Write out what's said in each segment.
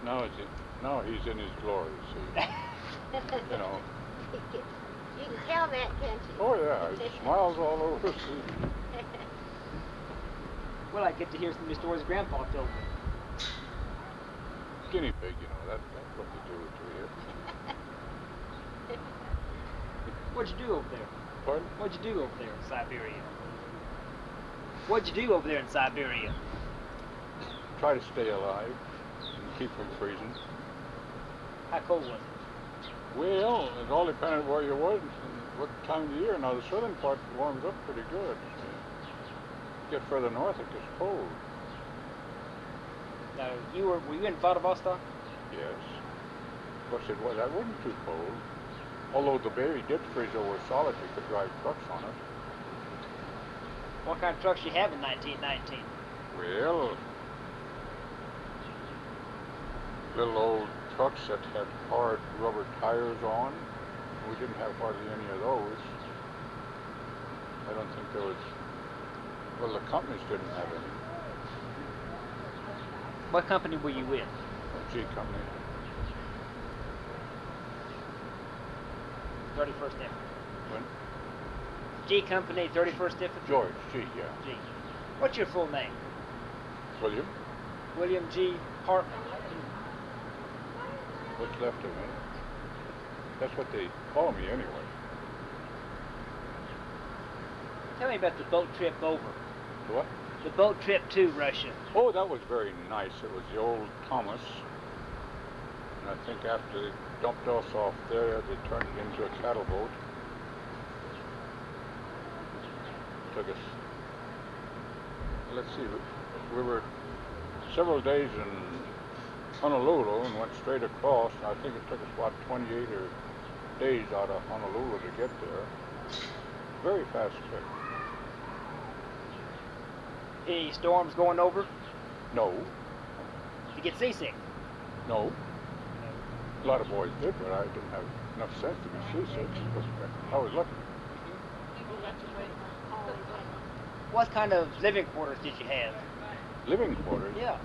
Now it's now he's in his glory. See, you know. You can tell that, can't you? Oh yeah, he smiles all over. See. Well, I get to hear some of the stories Grandpa told me. Guinea pig, you know. That's what they do to you. What'd you do over there? Pardon? What'd you do over there in Siberia? What'd you do over there in Siberia? Try to stay alive and keep from freezing. How cold was it? Well, it all depended where you was and what time of the year. Now the southern part warms up pretty good. Get further north, it gets cold. Now, were you in Vladivostok? Yes. Of course, that wasn't too cold. Although the bay did freeze over solid, you could drive trucks on it. What kind of trucks you have in 1919? Well, little old trucks that had hard rubber tires on. We didn't have hardly any of those. I don't think there was. Well, the companies didn't have any. What company were you with? G Company. 31st Infantry. When? G Company, 31st Infantry? George G, yeah. G. What's your full name? William? William G. Hartman. What's left of me? That's what they call me anyway. Tell me about the boat trip over. What? The boat trip to Russia. Oh, that was very nice. It was the old Thomas. And I think after they dumped us off there, they turned it into a cattle boat. Took us, let's see, we were several days in Honolulu and went straight across. And I think it took us about 28 days out of Honolulu to get there. Very fast trip. Any storms going over? No. You get seasick? No. A lot of boys did, but I didn't have enough sense to be seasick. I was lucky. What kind of living quarters did you have? Living quarters? Yeah.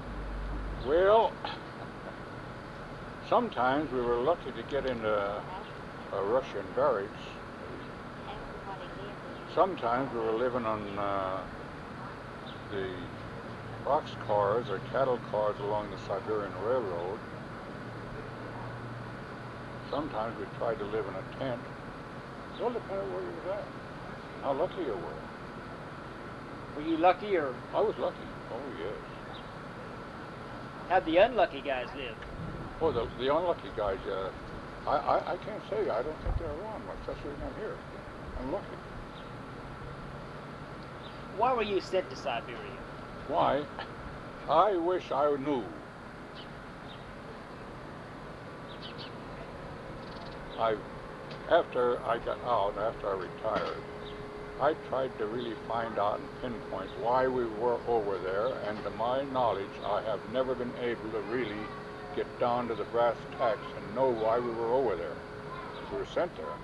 Well, sometimes we were lucky to get into a Russian barracks. Sometimes we were living on the box cars or cattle cars along the Siberian Railroad. Sometimes we tried to live in a tent. It all depended where you were at, how lucky you were. Were you lucky or? I was lucky. Oh yes. How'd the unlucky guys live? Oh, the unlucky guys. I can't say. I don't think they're around much. That's the reason I'm here. I'm lucky. Why were you sent to Siberia? Why? I wish I knew. After I got out, after I retired, I tried to really find out and pinpoint why we were over there, and to my knowledge, I have never been able to really get down to the brass tacks and know why we were over there. We were sent there.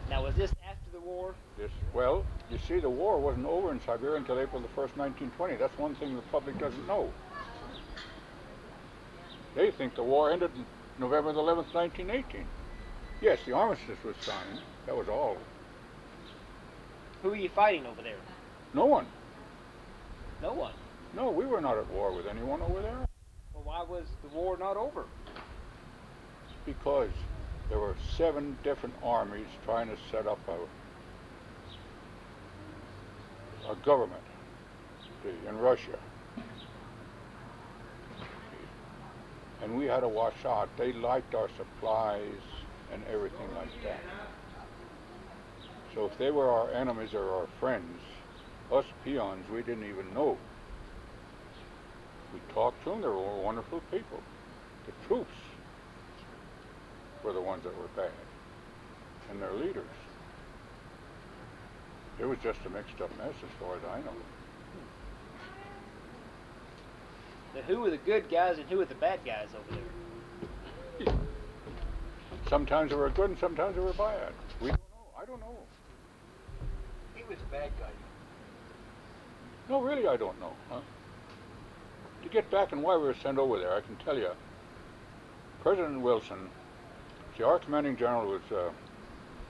Now, was this after the war? Yes. Well, you see, the war wasn't over in Siberia until April the 1st, 1920. That's one thing the public doesn't know. They think the war ended November the 11th, 1918. Yes, the armistice was signed. That was all. Who were you fighting over there? No one. No one. No, we were not at war with anyone over there. Well, why was the war not over? Because there were 7 different armies trying to set up a government in Russia. And we had to watch out. They liked our supplies and everything like that. So if they were our enemies or our friends, us peons, we didn't even know. We talked to them. They were wonderful people. The troops were the ones that were bad, and their leaders. It was just a mixed up mess as far as I know. Now, who were the good guys and who were the bad guys over there? Sometimes they were good and sometimes they were bad. We don't know. I don't know. He was a bad guy. No, really, I don't know. Huh? To get back and why we were sent over there, I can tell you, President Wilson, see, our commanding general was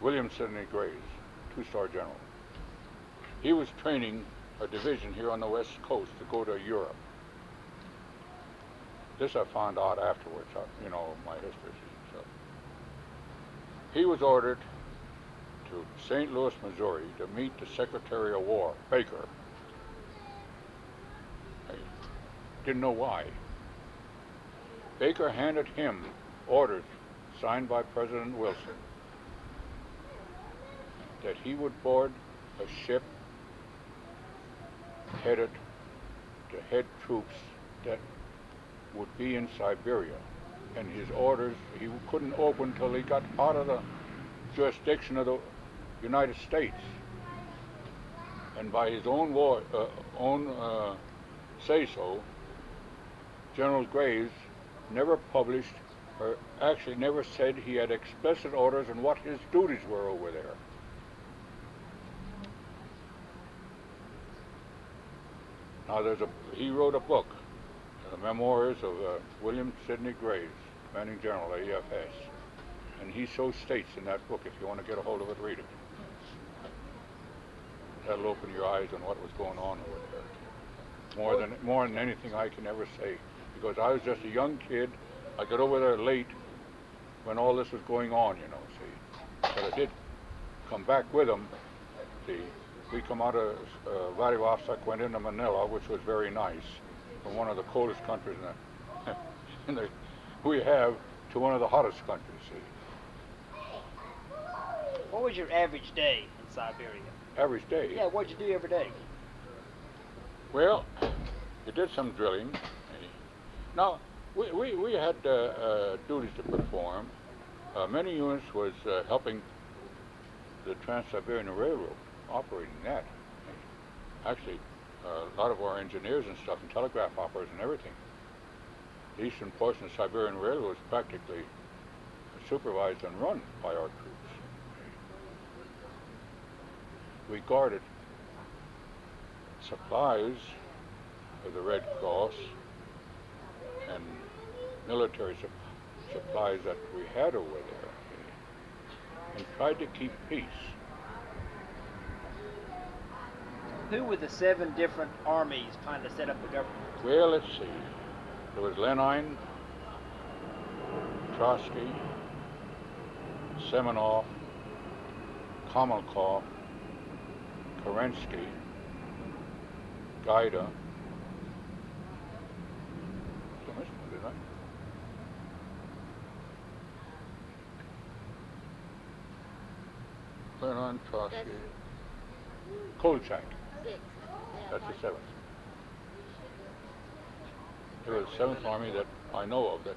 William Sidney Graves, two-star general. He was training a division here on the West Coast to go to Europe. This I found out afterwards, you know, my history. So he was ordered to St. Louis, Missouri to meet the Secretary of War, Baker. I didn't know why. Baker handed him orders signed by President Wilson that he would board a ship headed to head troops that would be in Siberia. And his orders he couldn't open till he got out of the jurisdiction of the United States. And by his own say-so, General Graves never published, or actually never said he had explicit orders on what his duties were over there. Now he wrote a book, the Memoirs of William Sidney Graves, commanding general, AFS. And he so states in that book, if you want to get a hold of it, read it. That'll open your eyes on what was going on over there. More than anything I can ever say. Because I was just a young kid. I got over there late when all this was going on, you know, see. But I did come back with them, see. We come out of Vladivostok, went into Manila, which was very nice, from one of the coldest countries we have to one of the hottest countries, see. What was your average day in Siberia? Average day? Yeah, what'd you do every day? Well, you did some drilling. Now, we had duties to perform. Many units was helping the Trans-Siberian Railroad, operating that. Actually, a lot of our engineers and stuff, and telegraph operators and everything. The eastern portion of the Siberian Railroad was practically supervised and run by our troops. We guarded supplies of the Red Cross and military supplies that we had over there, and tried to keep peace. Who were the 7 different armies trying to set up the government? Well, let's see. There was Lenin, Trotsky, Semenov, Kamalkov, Kerensky, Gaida. So missed one, didn't I? Lenin, Trotsky, Kolchak. 6. That's the 7th. It was the 7th Army that I know of that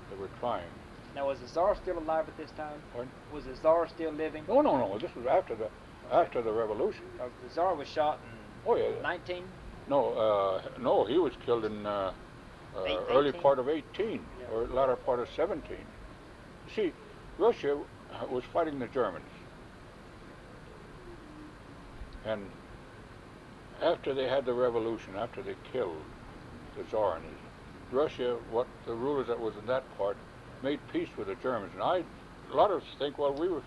they were trying. Now, was the Tsar still alive at this time? Pardon? Was the Tsar still living? No. This was after the revolution. The Tsar was shot in Oh yeah. 19? No, he was killed in early 18? part of 18 Yeah. or latter part of 17. See, Russia was fighting the Germans. And after they had the revolution, after they killed the Tsar and Russia, what the rulers that was in that part, made peace with the Germans. And a lot of us think, well, we were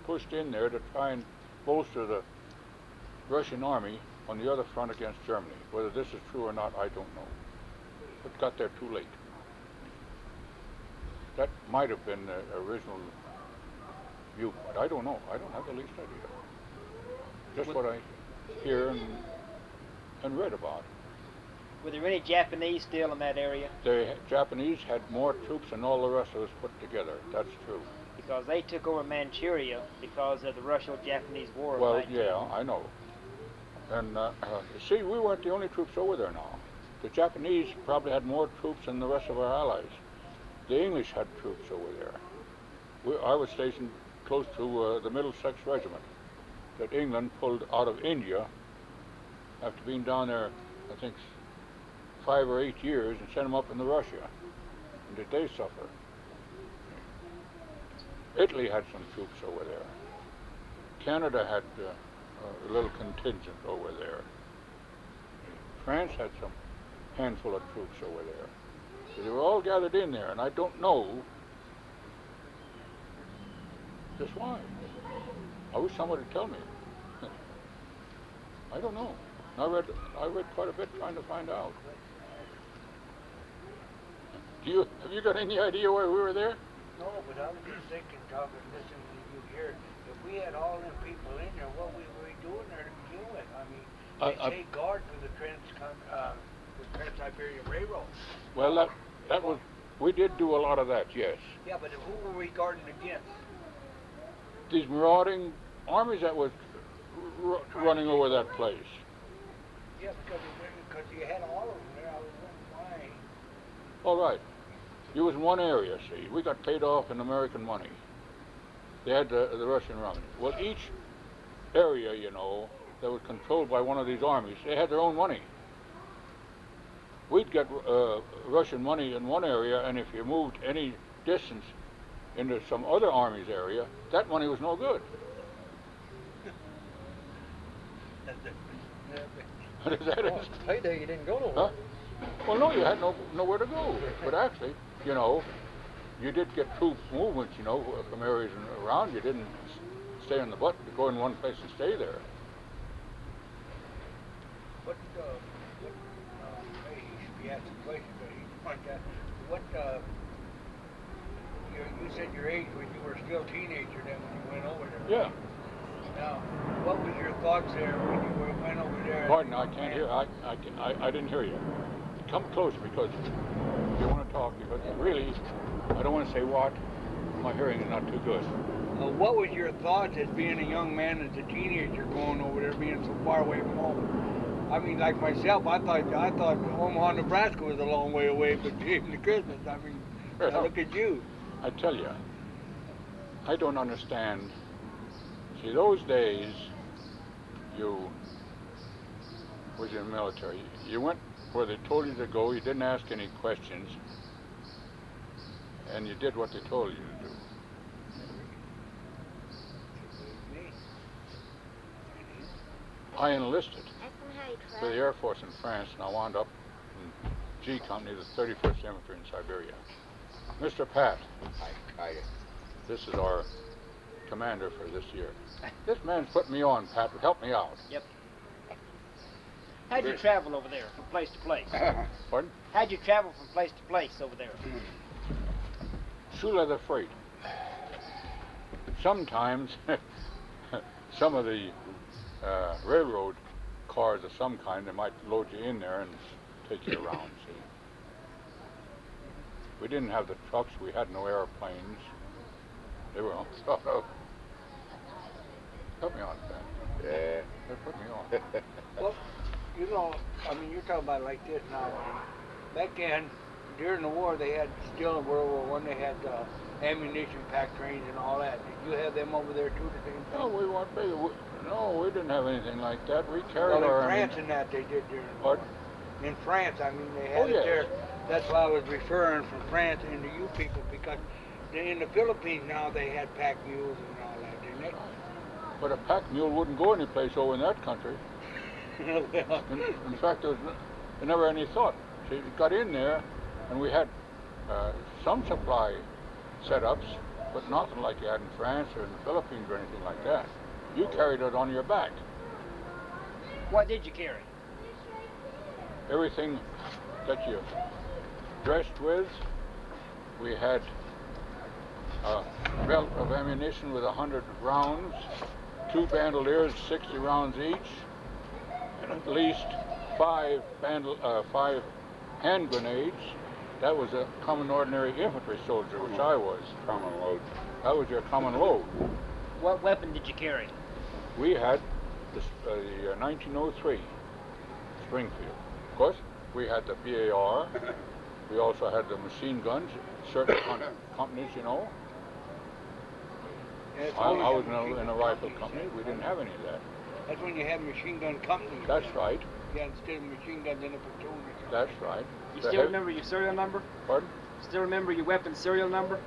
pushed in there to try and bolster the Russian army on the other front against Germany. Whether this is true or not, I don't know. But got there too late. That might have been the original viewpoint. I don't know. I don't have the least idea. Just what I hear and read about. Were there any Japanese still in that area? The Japanese had more troops than all the rest of us put together. That's true. Because they took over Manchuria because of the Russo-Japanese War. Well, of 19... yeah, I know. And see, we weren't the only troops over there now. The Japanese probably had more troops than the rest of our allies. The English had troops over there. I was stationed close to the Middlesex Regiment that England pulled out of India after being down there, I think, 5 or 8 years, and sent them up into Russia. And did they suffer? Italy had some troops over there. Canada had a little contingent over there. France had some handful of troops over there. So they were all gathered in there, and I don't know just why. I wish somebody would tell me. I don't know. I read quite a bit trying to find out. Have you got any idea why we were there? No, but I was just thinking, talking, listening to you here, if we had all them people in there, what we were doing there to begin with? I mean, they take guard for the Trans-Siberian Railroad. Well, that was, we did do a lot of that, yes. Yeah, but who were we guarding against? These marauding armies that was running over that place. Yeah, because you had all of them there. I was wondering why. All right. You was in one area, see. We got paid off in American money. They had the Russian money. Well, each area, you know, that was controlled by one of these armies, they had their own money. We'd get Russian money in one area, and if you moved any distance into some other army's area, that money was no good. Payday, you didn't go nowhere. Huh? Well, no, you had nowhere to go. But actually, you know, you did get troop movements, you know, from areas around. You didn't stay on the button to go in one place and stay there. Hey, he should be asking questions, but he's like that. You said your age when you were still a teenager then when you went over there. Yeah. Now, what was your thoughts there when you went over there? Pardon, I can't hear. I didn't hear you. Come closer because you want to talk. Because really, I don't want to say what. My hearing is not too good. What was your thoughts as being a young man, as a teenager, going over there, being so far away from home? I mean, like myself, I thought Omaha, Nebraska was a long way away, but even to Christmas, I mean, now look at you. I tell you, I don't understand. See, those days, you was in the military. You went where they told you to go. You didn't ask any questions, and you did what they told you to do. I enlisted for the Air Force in France, and I wound up in G Company, the 31st Infantry in Siberia. Mr. Pat, this is our commander for this year. This man's putting me on, Pat. Help me out. Yep. How'd you travel over there from place to place? Pardon? How'd you travel from place to place over there? Shoe leather freight. Sometimes some of the railroad cars of some kind, they might load you in there and take you around, see. We didn't have the trucks, we had no airplanes. They were on. Help me on, Ben. Yeah. They put me on. Well, you know, I mean, you're talking about it like this now. Back then, during the war, they had, still in World War I, they had ammunition pack trains and all that. Did you have them over there too, the same thing? No, we weren't big. No, we didn't have anything like that. We carried Well, our... in France and that they did during the war. Pardon? In France, I mean, they had Oh, it yes. there. That's why I was referring from France into you people, because in the Philippines now they had pack mules and all that, didn't they? But a pack mule wouldn't go any place over in that country. Well, In fact, there never any thought. See, it got in there, and we had some supply setups, but nothing like you had in France or in the Philippines or anything like that. You carried it on your back. What did you carry? Everything that you dressed with. We had a belt of ammunition with 100 rounds, 2 bandoliers, 60 rounds each, and at least 5 hand grenades. That was a common ordinary infantry soldier, which I was. Common load. That was your common load. What weapon did you carry? We had the 1903 Springfield. Of course, we had the PAR. We also had the machine guns, certain companies, you know. Yeah, I was in a rifle company. We didn't have any of that. that's when you had machine gun companies. That's right. Yeah, instead of machine guns in a platoon or something. That's right. You still remember your serial number? Pardon? Still remember your weapon serial number?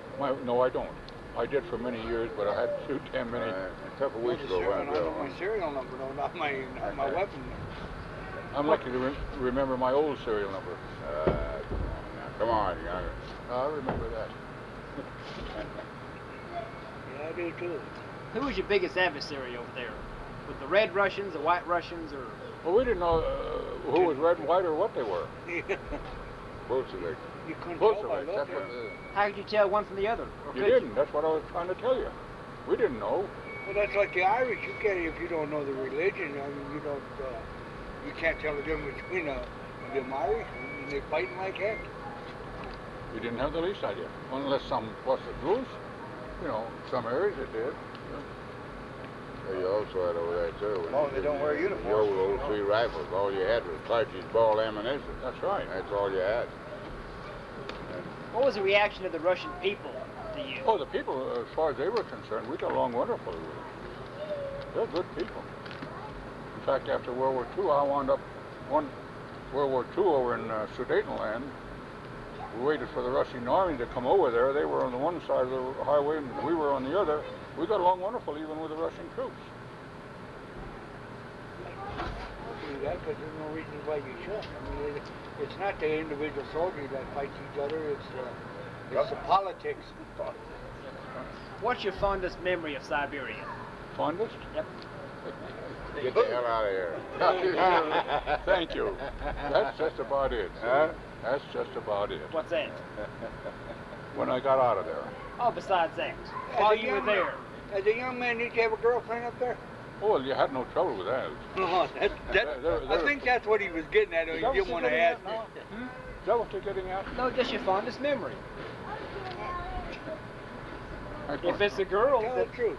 No, I don't. I did for many years, but I had to shoot damn many. A couple weeks ago, I know my serial number, though, not my weapon number. I'm lucky to remember my old serial number. Come on, young. I remember that. Yeah, I do too. Who was your biggest adversary over there? With the Red Russians, the White Russians, or? Well, we didn't know who was red and white or what they were. Bolshevik. You couldn't tell by Bolsheviks, that's looking. what How could you tell one from the other? Or you could didn't. That's what I was trying to tell you. We didn't know. Well, that's like the Irish. You can't, if you don't know the religion, I mean, you don't, you can't tell the difference between them Irish. I mean, they fighting like heck. We didn't have the least idea. Unless some busted loose. You know, some areas it did. You also had over there too. Oh, they don't wear uniforms. The old 3 rifles. All you had was cartridge ball ammunition. That's right. That's all you had. What was the reaction of the Russian people to you? Oh, the people, as far as they were concerned, we got along wonderfully with them. They're good people. In fact, after World War II, I wound up World War II over in Sudetenland. We waited for the Russian army to come over there. They were on the one side of the highway and we were on the other. We got along wonderful even with the Russian troops. I'll do that because there's no reason why you should. I mean, it's not the individual soldiers that fight each other. It's the politics. What's your fondest memory of Siberia? Fondest? Yep. Get the hell out of here. Thank you. That's just about it. Huh? That's just about it. What's that? When I got out of there. Oh, besides that, while you were there. As a young man, did you have a girlfriend up there? Oh, well, you had no trouble with that. No, I think that's what he was getting at. He didn't want to ask me. Is that what you're getting at? No, just your fondest memory. I If it's a girl, Tell then the truth.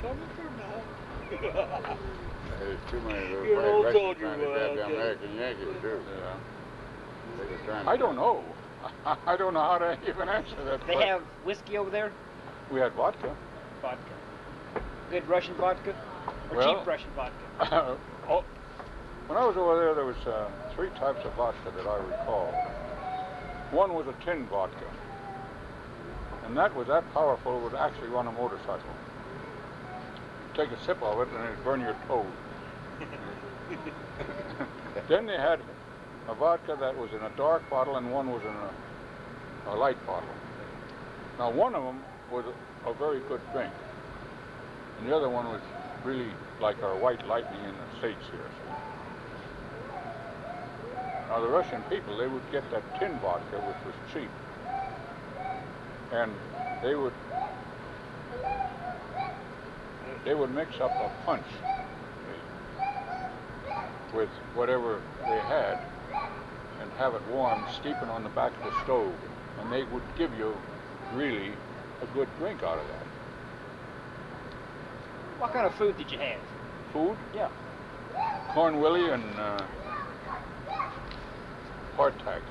Tell the truth now. There's too many little You're an old Russians soldier, trying to grab the okay. American Yankees too. Yeah. They were trying to I don't know. I don't know how to even answer that they question. have whiskey over there? We had vodka. Vodka. Good Russian vodka? Or Well- cheap Russian vodka? Oh, when I was over there was 3 types of vodka that I recall. One was a tin vodka. And that was that powerful it would actually run a motorcycle. Take a sip of it and it'd burn your toes. Then they had a vodka that was in a dark bottle and one was in a light bottle. Now one of them was a very good drink. And the other one was really like our white lightning in the States here. Now the Russian people, they would get that tin vodka, which was cheap. And they would mix up a punch with whatever they had and have it warm, steeping on the back of the stove. And they would give you really a good drink out of that. What kind of food did you have? Food? Yeah. Corn willy and hardtack.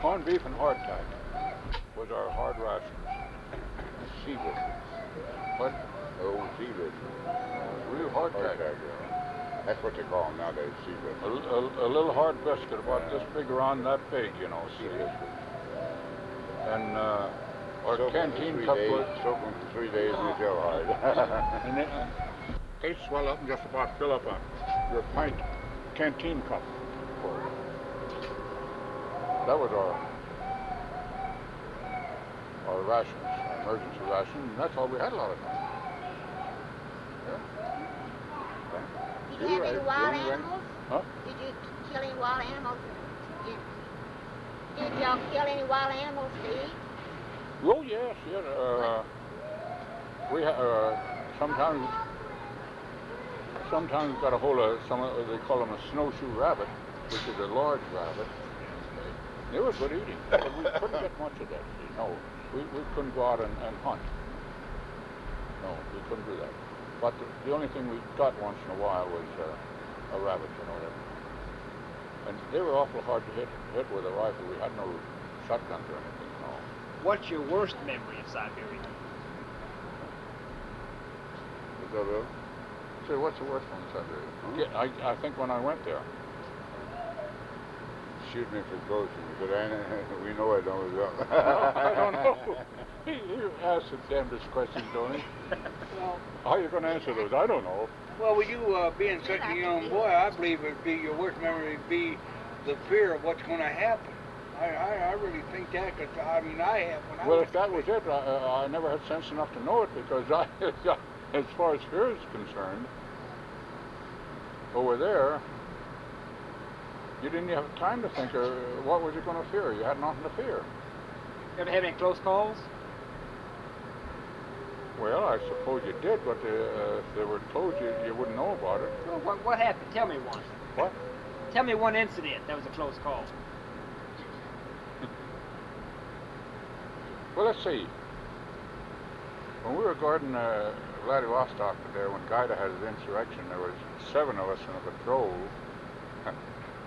Corned beef and hardtack was our hard rations. sea biscuits. But Oh, sea biscuits. real hardtack. That's what they call them nowadays, sea biscuits. A little hard biscuit about this big around that big, you know. Sea biscuits. And our Soak 'em for canteen 3 cup days, was, soak 'em for 3 days and they're hard. and they swell up and just about fill up your pint canteen cup. That was our rations, our emergency rations, and that's all we had a lot of times. Did you have any wild animals? Huh? Did you kill any wild animals? Did y'all kill any wild animals to eat? Oh yes, yes. We sometimes we got a hold of some. They call them a snowshoe rabbit, which is a large rabbit. It was good eating, but we couldn't get much of that. No, we couldn't go out and hunt. No, we couldn't do that. But the only thing we got once in a while was a rabbit, you know. And they were awful hard to hit with a rifle. We had no shotguns or anything. No. What's your worst memory of Siberia? What's that, Bill? Say, what's the worst one in Siberia? Yeah, I think when I went there. shoot me for close, but we know I don't. I don't know. He asks the damnedest questions, don't he? Well, How are you going to answer those? I don't know. well, with you being such a young boy, I believe it'd be your worst memory would be the fear of what's going to happen. I really think that, because I mean, I have when I Well, was if that was it, I never had sense enough to know it, because as far as fear is concerned, over there, you didn't have time to think, what was you going to fear? You had nothing to fear. You ever have any close calls? Well, I suppose you did, but if they were closed, you wouldn't know about it. Well, what happened? Tell me one. What? Tell me one incident that was a close call. Well, let's see. When we were guarding Vladivostok there, when Gaida had his insurrection, there was 7 of us in a patrol.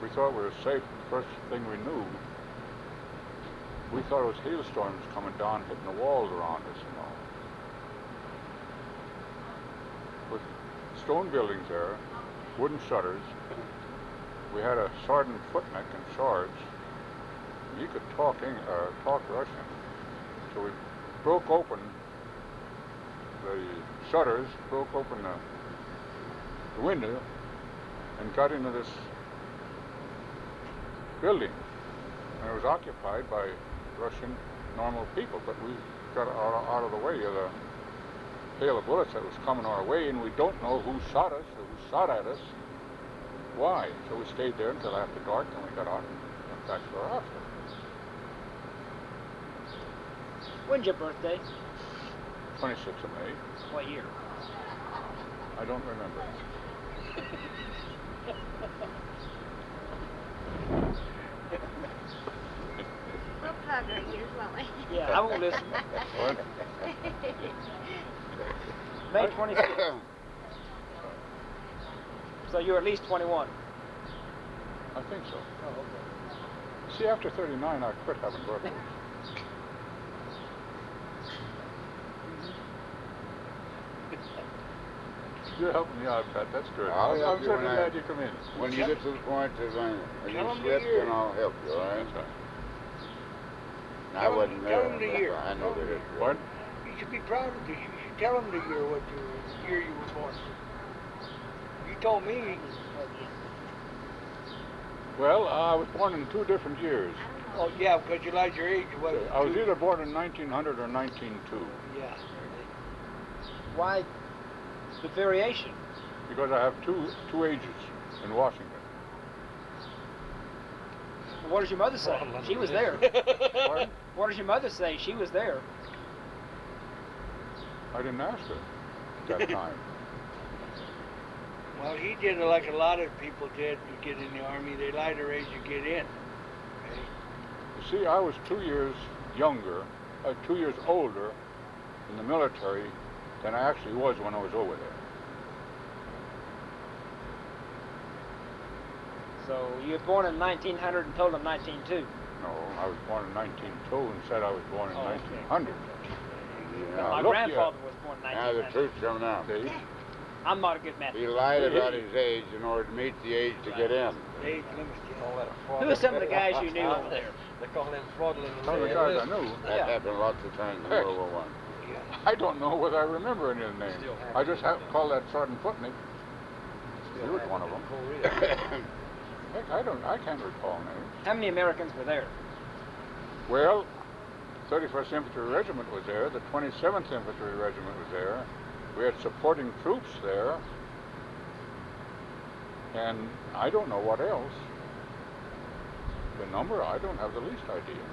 We thought we were safe. The first thing we knew, we thought it was hailstorms coming down, hitting the walls around us, you know. With stone buildings there, wooden shutters. We had a sergeant footneck in charge. He could talk Russian. So we broke open the shutters, broke open the window, and got into this building. And it was occupied by Russian normal people, but we got out of the way of the hail of bullets that was coming our way, and we don't know who shot us or who shot at us. Why? So we stayed there until after dark, and we got out and went back to our hospital. When's your birthday? 26th of May. What year? I don't remember. We'll plug our ears, won't we? Yeah, I won't listen. What? May 26th. So you're at least 21. I think so. Oh, okay. See, after 39, I quit having birthdays. You're helping me out, Pat. That's good. I'll help I'm you certainly when glad you come in. When you get to the point that when you Tell 'em slip, the year. then I'll help you, all right? That's right. I Tell 'em- wasn't tell there, 'em the but year. I know the history. What? You should be proud of this. You should tell them the year year you were born. You told me. Well, I was born in 2 different years. Oh yeah, because you lied your age. What, I was either born in 1900 or 1902, Yeah. Why the variation? because I have two ages in Washington. What does your mother say? She was there. Pardon? What does your mother say? She was there. I didn't ask her at that time. Well, he did it like a lot of people did to get in the army. They lie their age to get in. You see, I was 2 years younger, 2 years older in the military than I actually was when I was over there. So you were born in 1900 and told them 1902. No, I was born in 1902 and said I was born in Oh, okay. 1900. Now, My look grandfather was born in Now the 1900. truth's coming out. See? I'm not a good man. He lied about his age in order to meet the age to get in. Age limit. Call that a fraud. Who are some of the guys you knew over there? They call them fraudulent. Some of the guys I knew. That Yeah. happened lots of times in Heck. World War One. I don't know whether I remember any of the names. Still have I just have called that Sergeant Footnick. He was one of them. Heck, I can't recall names. How many Americans were there? Well, 31st Infantry Regiment was there. The 27th Infantry Regiment was there. We had supporting troops there. And I don't know what else. The number, I don't have the least idea.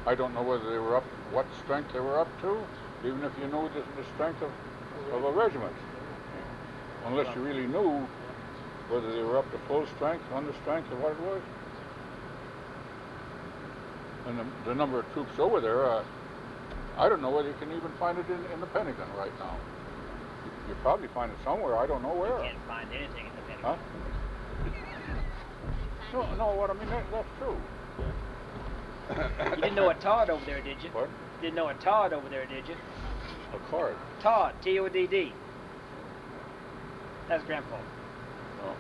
I don't know whether they were up, what strength they were up to, even if you know the strength of a regiment. Unless you really knew whether they were up to full strength, under strength, or what it was. And the number of troops over there, I don't know whether you can even find it in the Pentagon right now. You probably find it somewhere, I don't know where. You can't find anything in the Pentagon. Huh? No, what I mean, that's true. You didn't know a Todd over there, did you? What? Didn't know a Todd over there, did you? A card? Todd, T-O-D-D. That's Grandpa. No,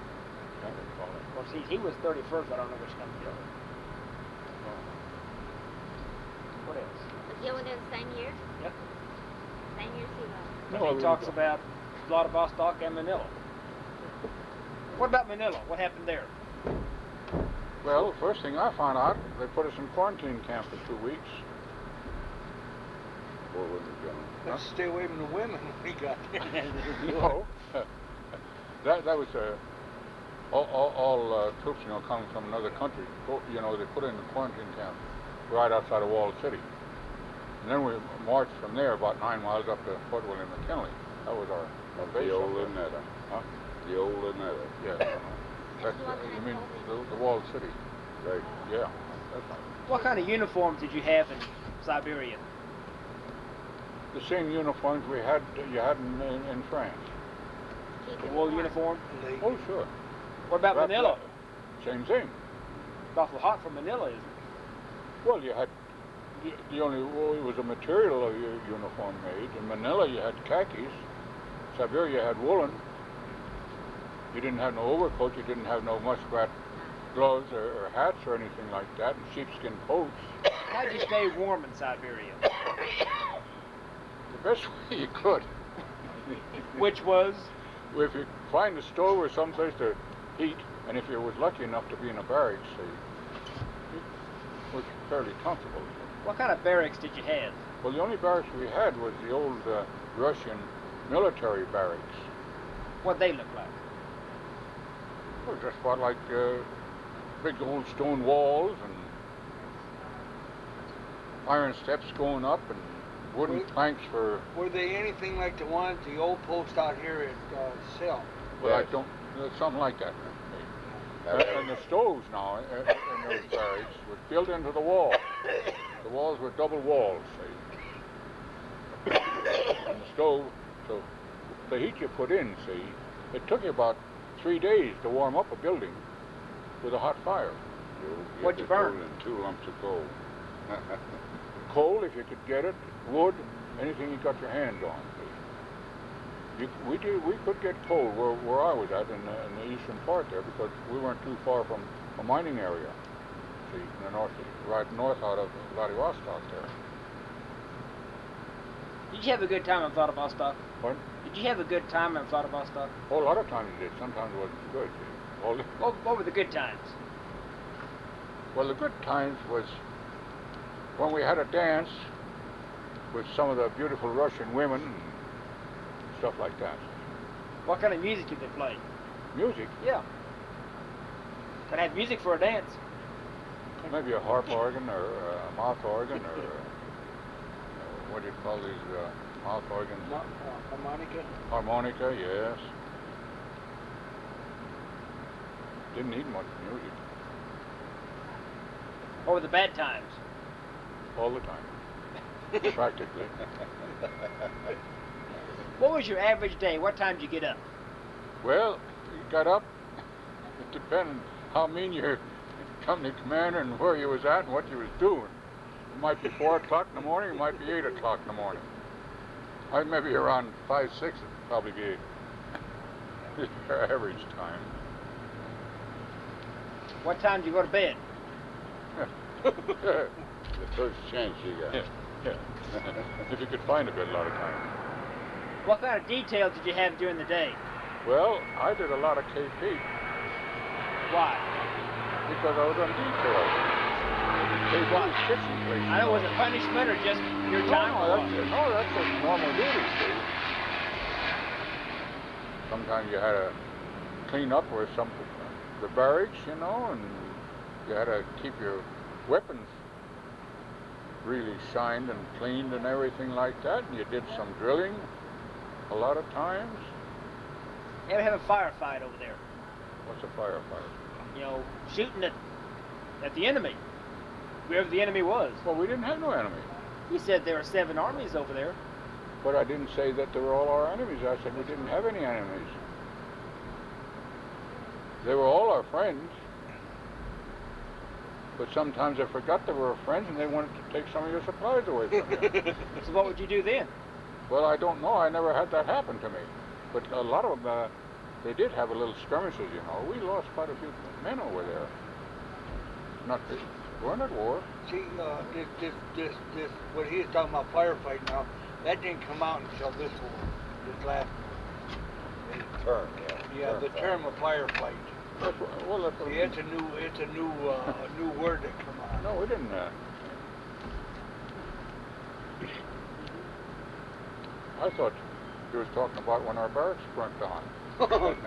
can't recall it. Of course, he was 31st, I don't know which number. What else? You were there the same year? Yep. Same year as he was. No, He talks about Vladivostok and Manila. What about Manila? What happened there? Well, first thing I found out, they put us in quarantine camp for 2 weeks. What was it, John? Let's stay away from the women when we got there. No, that was all troops, you know, coming from another country. You know, they put in the quarantine camp right outside of Walled City, and then we marched from there about 9 miles up to Fort William McKinley. That was our base. The old Lanetta. Huh? The old Lanetta. Yeah. That's you mean the Walled City? Right. Yeah. That's right. What kind of uniforms did you have in Siberia? The same uniforms you had in France. The wool uniform? Oh, sure. What about Manila? Same thing. It's awful hot for Manila, isn't it? Well, you had the only it was a material of your uniform made. In Manila, you had khakis. Siberia had woolen. You didn't have no overcoat. You didn't have no muskrat gloves or hats or anything like that, and sheepskin coats. How did you stay warm in Siberia? The best way you could. Which was? If you find a stove or someplace to heat, and if you was lucky enough to be in a barracks, it was fairly comfortable. What kind of barracks did you have? Well, the only barracks we had was the old Russian military barracks. What'd they look like? Well, just about like big old stone walls and iron steps going up and wooden planks for... Were they anything like the ones, the old post out here at Sill? Well, Yes. I don't... something like that. And the stoves now in those barracks was built into the wall. The walls were double walls, see. And the stove, so the heat you put in, see, it took you about 3 days to warm up a building with a hot fire. What'd you burn? In 2 lumps of coal. Coal, if you could get it, wood, anything you got your hands on. We could get coal where I was at in the eastern part there, because we weren't too far from a mining area. See, in the north, right north out of Vladivostok there. Did you have a good time in Vladivostok? Pardon? Did you have a good time in Vladivostok? Oh, a lot of times you did. Sometimes it wasn't good. See. All the, What were the good times? well, the good times was when we had a dance with some of the beautiful Russian women and stuff like that. What kind of music did they play? Music, Yeah. Can I have music for a dance? maybe a harp organ or a mouth organ or what do you call these mouth organs? Harmonica? Harmonica, yes. Didn't need much music What were the bad times? all the time, practically. What was your average day? What time did you get up? Well, you got up. It depended how mean your company commander and where you was at and what you was doing. It might be 4 o'clock in the morning. It might be 8 o'clock in the morning. Maybe around 5, 6 would probably be your average time. What time did you go to bed? The first chance you got. Yeah. If you could find a bed a lot of times. What kind of details did you have during the day? Well, I did a lot of KP Why? because I was on detail. KP was kitchen place. I know, was it punishment or just your time? No, that's a normal duty, see. Sometimes you had to clean up or something, the barracks, you know, and you had to keep your weapons really shined and cleaned and everything like that, and you did some drilling a lot of times. You ever have a firefight over there? What's a firefighter? You know, shooting at the enemy, wherever the enemy was. Well, we didn't have no enemy. You said there were 7 armies over there. But I didn't say that they were all our enemies. I said we didn't have any enemies. They were all our friends. But sometimes they forgot they were our friends and they wanted to take some of your supplies away from you. So what would you do then? Well, I don't know. I never had that happen to me. But a lot of them, they did have a little skirmishes, you know. We lost quite a few men over there. Not, it weren't at war. See, this, what he was talking about firefighting now, that didn't come out until this war, this last. Term, Yeah, the term of firefight. That's what, well, that's what See, it's a new word that come out. No, we didn't. I thought he was talking about when our barracks burnt down.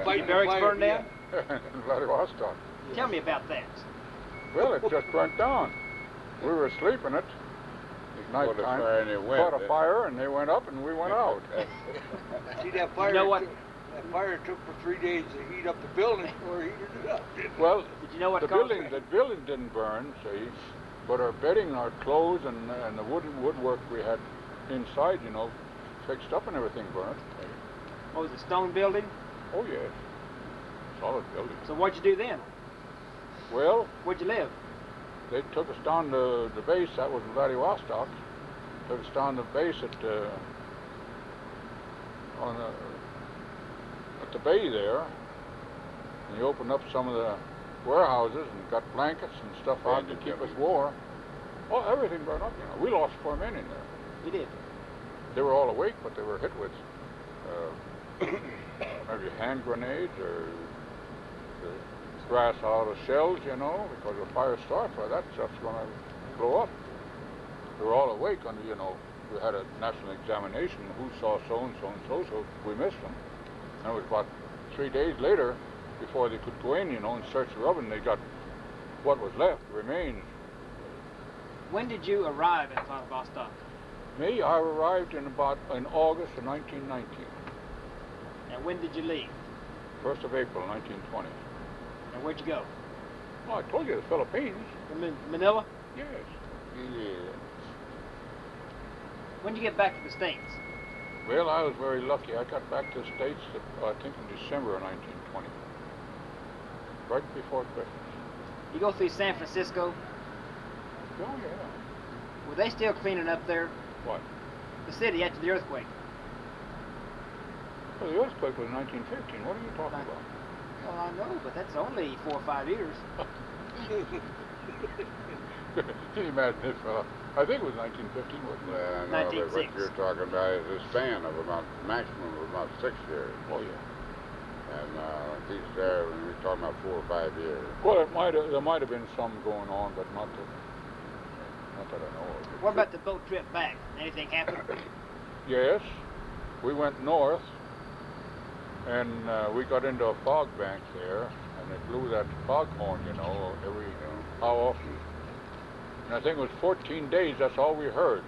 Fighting barracks fire, burned down? In Vladivostok. Tell me about that. Well, it just burnt down. We were asleep in it. It was Caught a nighttime. fire and it went, Caught a fire and they went up and we went out. See, that fire. You know what? That fire took for 3 days to heat up the building before it heated it up. Well, Did you know what the caused building, it? the building didn't burn, see, but our bedding, our clothes, and the woodwork we had inside, you know, fixed up and everything burnt. What was it, stone building? Oh yes, solid building. So what'd you do then? Well, Where'd you live? they took us down to the base. That was Vladivostok. Took us down to the base at the bay there, and he opened up some of the warehouses and got blankets and stuff out to keep us warm. Oh, everything burned up. You know, we lost 4 men in there. You did. They were all awake, but they were hit with maybe hand grenades or grass out of shells, you know, because the fire starts, well, that stuff's going to blow up. They were all awake under, you know, we had a national examination, who saw so-and-so and so we missed them. And it was about 3 days later before they could go in, you know, and search the oven. They got what was left, remains. When did you arrive at Vladivostok? Me, I arrived in August of 1919. And when did you leave? 1st of April, 1920. And where'd you go? Oh, I told you, the Philippines. Manila? Yes. Yeah. When did you get back to the States? Well, I was very lucky. I got back to the States, I think in December of 1920. Right before Christmas. You go through San Francisco. Oh, yeah. Were they still cleaning up there? What? The city after the earthquake. Well, the earthquake was in 1915. What are you talking about? Well, I know, but that's only 4 or 5 years. Can you imagine this fella? I think it was 1915, wasn't it? Well, I know, but what 1906. you're talking about is a span of about, maximum of about 6 years. Oh, yeah. And he's there, when we're talking about 4 or 5 years. Well, there might have been some going on, but not that I know of. What about the boat trip back? Anything happened? Yes. We went north, and we got into a fog bank there, and it blew that foghorn, you know, how often. And I think it was 14 days, that's all we heard.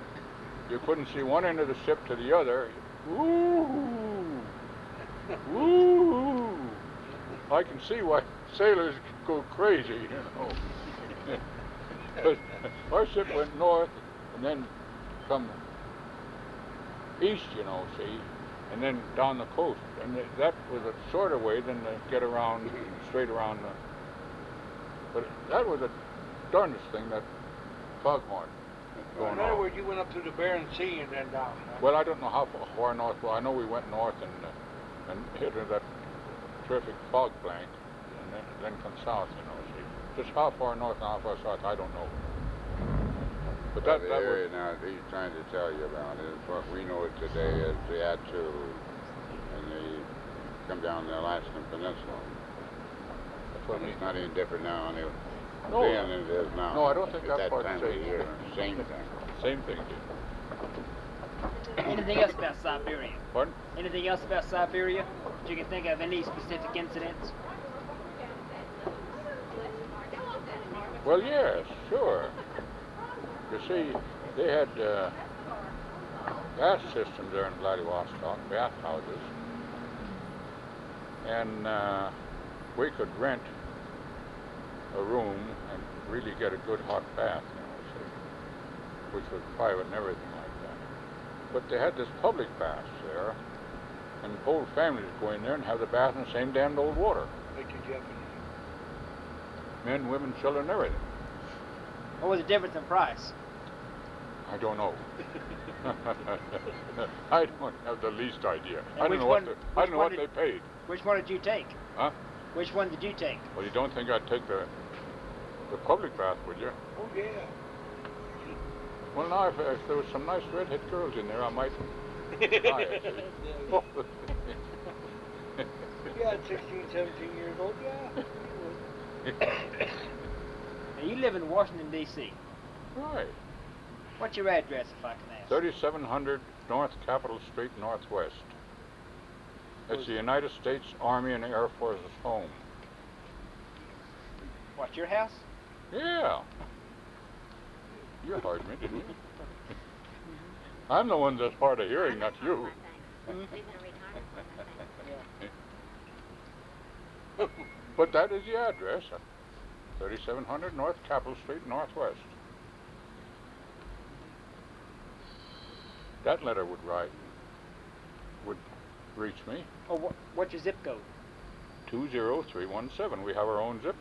You couldn't see one end of the ship to the other. Woo! Woo! I can see why sailors go crazy, you know. But our ship went north and then come east, you know, see, and then down the coast. And that was a shorter way than to get around, straight around. But that was the darndest thing, that foghorn. In other words, you went up to the Bering Sea and then down. Right? Well, I don't know how far north. Well, I know we went north and hit that terrific fog bank, and then come south, you know. See, just how far north and how far south, I don't know. But that area was now that he's trying to tell you about is what we know it today as the Attu, and they come down the Alaskan Peninsula. that's what I mean. It's not any different now on it No. then than it is now. No, I don't think At that part's time of safe. year, same thing. Same thing. Anything else about Siberia? Pardon? Anything else about Siberia that you can think of? Any specific incidents? Well, yes, sure. You see, they had gas systems there in Vladivostok, bathhouses, and we could rent a room and really get a good hot bath, you know, see, which was private and everything like that. But they had this public baths there, and whole families go in there and have the bath in the same damned old water. Like the Japanese. Men, women, children, everything. What was the difference in price? I don't know. I don't have the least idea. And I don't know what one they paid. Which one did you take? Huh? Which one did you take? Well, you don't think I'd take the The public bath, would you? Oh, yeah. Well, now, if there was some nice redhead girls in there, I might try it. Yeah, at 16, 17 years old, yeah. Now, you live in Washington, D.C. Right. What's your address, if I can ask? 3700 North Capitol Street, Northwest. It's the United States Army and Air Force's home. What's your house? Yeah. You heard me, didn't you? I'm the one that's hard of hearing, not you. But that is the address. 3700 North Capitol Street, Northwest. That letter would reach me. Oh, what's your zip code? 20317. We have our own zip.